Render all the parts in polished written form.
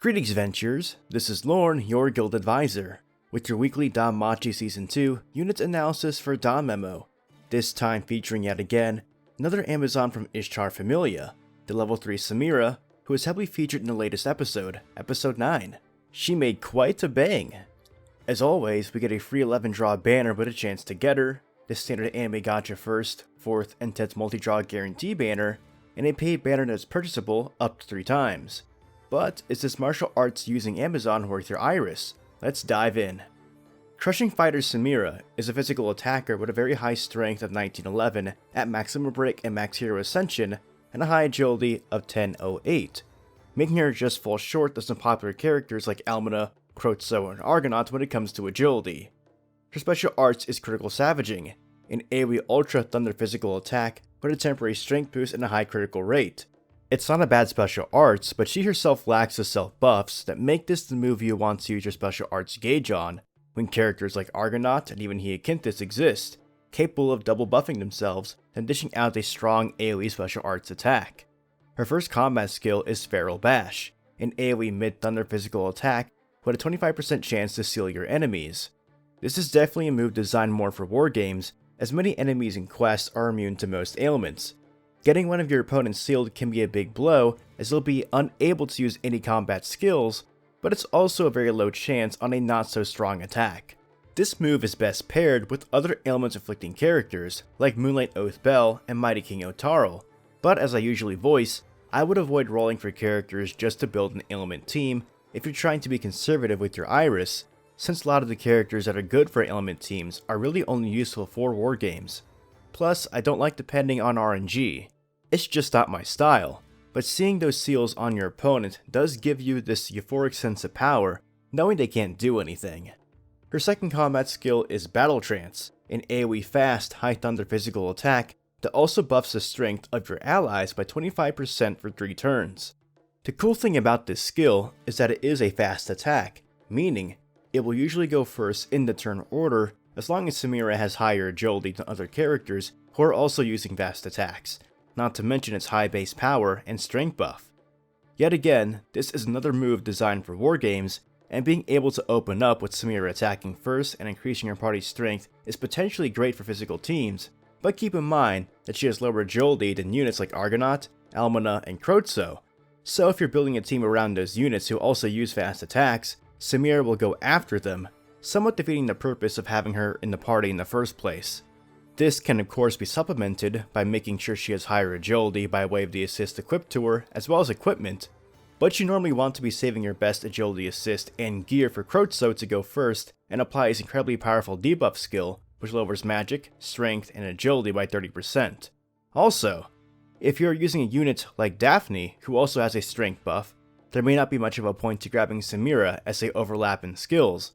Greetings, Ventures. This is Lorne, your guild advisor, with your weekly DanMachi Season 2 unit analysis for DanMemo. This time featuring yet again another Amazon from Ishtar Familia, the level 3 Samira, who is heavily featured in the latest episode, Episode 9. She made quite a bang. As always, we get a free 11 draw banner with a chance to get her, the standard anime gacha first, 4th, and 10th multi-draw guarantee banner, and a paid banner that is purchasable up to 3 times. But is this martial arts using Amazon worth your iris? Let's dive in. Crushing Fighter Samira is a physical attacker with a very high strength of 1911 at maximum break and max hero ascension, and a high agility of 1008, making her just fall short of some popular characters like Almina, Crotzo, and Argonaut when it comes to agility. Her special arts is Critical Savaging, an AoE Ultra Thunder physical attack with a temporary strength boost and a high critical rate. It's not a bad special arts, but she herself lacks the self buffs that make this the move you want to use your special arts gauge on, when characters like Argonaut and even Hyacinthus exist, capable of double buffing themselves and dishing out a strong AoE special arts attack. Her first combat skill is Feral Bash, an AoE mid-thunder physical attack with a 25% chance to seal your enemies. This is definitely a move designed more for war games, as many enemies in quests are immune to most ailments. Getting one of your opponents sealed can be a big blow, as they'll be unable to use any combat skills, but it's also a very low chance on a not so strong attack. This move is best paired with other ailments afflicting characters, like Moonlight Oath Bell and Mighty King Otaro, but as I usually voice, I would avoid rolling for characters just to build an ailment team if you're trying to be conservative with your iris, since a lot of the characters that are good for ailment teams are really only useful for war games. Plus, I don't like depending on RNG. It's just not my style, but seeing those seals on your opponent does give you this euphoric sense of power, knowing they can't do anything. Her second combat skill is Battle Trance, an AoE fast, high thunder physical attack that also buffs the strength of your allies by 25% for 3 turns. The cool thing about this skill is that it is a fast attack, meaning it will usually go first in the turn order as long as Samira has higher agility than other characters who are also using fast attacks, not to mention its high base power and strength buff. Yet again, this is another move designed for war games, and being able to open up with Samira attacking first and increasing her party's strength is potentially great for physical teams, but keep in mind that she has lower agility than units like Argonaut, Almina, and Crotzo, so if you're building a team around those units who also use fast attacks, Samira will go after them, somewhat defeating the purpose of having her in the party in the first place. This can of course be supplemented by making sure she has higher agility by way of the assist equipped to her as well as equipment, but you normally want to be saving your best agility assist and gear for Crotzo to go first and apply his incredibly powerful debuff skill, which lowers magic, strength, and agility by 30%. Also, if you're using a unit like Daphne, who also has a strength buff, there may not be much of a point to grabbing Samira as they overlap in skills.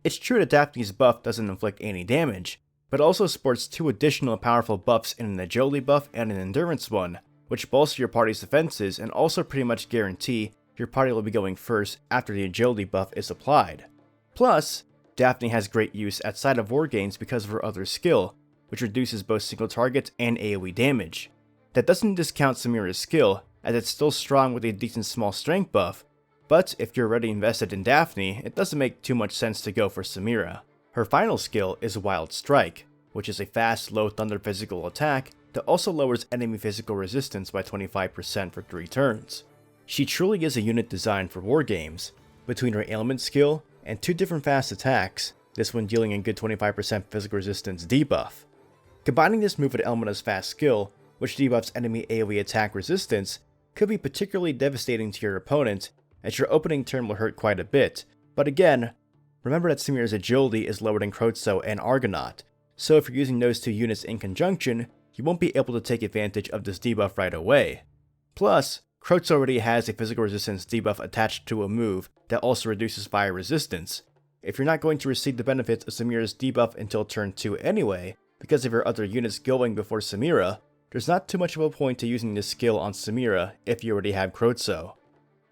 It's true that Daphne's buff doesn't inflict any damage, but also sports 2 additional powerful buffs in an agility buff and an endurance one, which bolster your party's defenses and also pretty much guarantee your party will be going first after the agility buff is applied. Plus, Daphne has great use outside of war games because of her other skill, which reduces both single target and AoE damage. That doesn't discount Samira's skill, as it's still strong with a decent small strength buff, but if you're already invested in Daphne, it doesn't make too much sense to go for Samira. Her final skill is Wild Strike, which is a fast, low thunder physical attack that also lowers enemy physical resistance by 25% for 3 turns. She truly is a unit designed for war games. Between her ailment skill and 2 different fast attacks, this one dealing a good 25% physical resistance debuff. Combining this move with Elmina's fast skill, which debuffs enemy AoE attack resistance, could be particularly devastating to your opponent, as your opening turn will hurt quite a bit, but again, remember that Samira's agility is lower than Crotzo and Argonaut, so if you're using those 2 units in conjunction, you won't be able to take advantage of this debuff right away. Plus, Crotzo already has a physical resistance debuff attached to a move that also reduces fire resistance. If you're not going to receive the benefits of Samira's debuff until turn 2 anyway, because of your other units going before Samira, there's not too much of a point to using this skill on Samira if you already have Crotzo.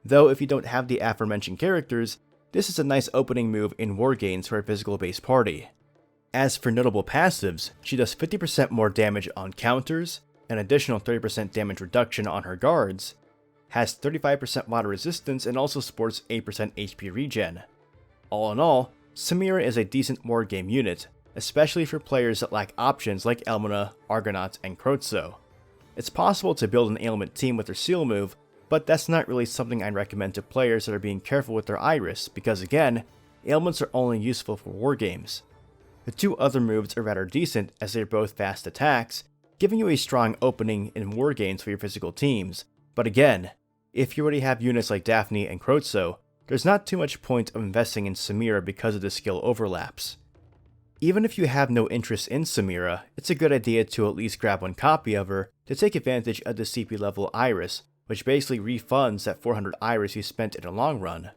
Though if you don't have the aforementioned characters, this is a nice opening move in war games for a physical based party. As for notable passives, she does 50% more damage on counters, an additional 30% damage reduction on her guards, has 35% water resistance, and also sports 8% HP regen. All in all, Samira is a decent war game unit, especially for players that lack options like Elmina, Argonaut, and Krozo. It's possible to build an ailment team with her seal move, but that's not really something I'd recommend to players that are being careful with their iris, because again, ailments are only useful for war games. The two other moves are rather decent as they're both fast attacks, giving you a strong opening in war games for your physical teams, but again, if you already have units like Daphne and Krozo, there's not too much point of investing in Samira because of the skill overlaps. Even if you have no interest in Samira, it's a good idea to at least grab one copy of her to take advantage of the CP level iris, which basically refunds that 400 iris you spent in the long run.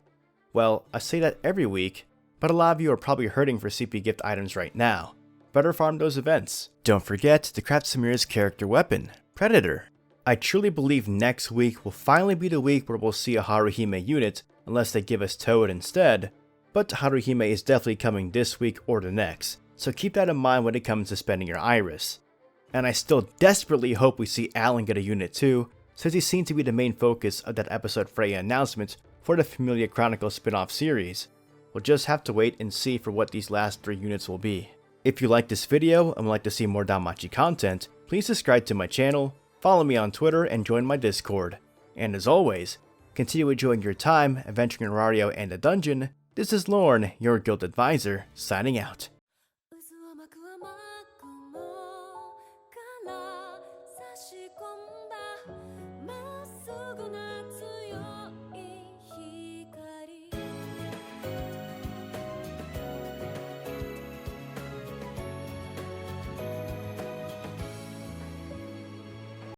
Well, I say that every week, but a lot of you are probably hurting for CP gift items right now. Better farm those events. Don't forget to craft Samira's character weapon, Predator. I truly believe next week will finally be the week where we'll see a Haruhime unit, unless they give us Toad instead, but Haruhime is definitely coming this week or the next, so keep that in mind when it comes to spending your iris. And I still desperately hope we see Alan get a unit too, since he seemed to be the main focus of that episode Freya announcement for the Familia Chronicles spin-off series. We'll just have to wait and see for what these last 3 units will be. If you like this video and would like to see more DanMachi content, please subscribe to my channel, follow me on Twitter, and join my Discord. And as always, continue enjoying your time adventuring in Rario and the dungeon. This is Lorne, your guild advisor, signing out.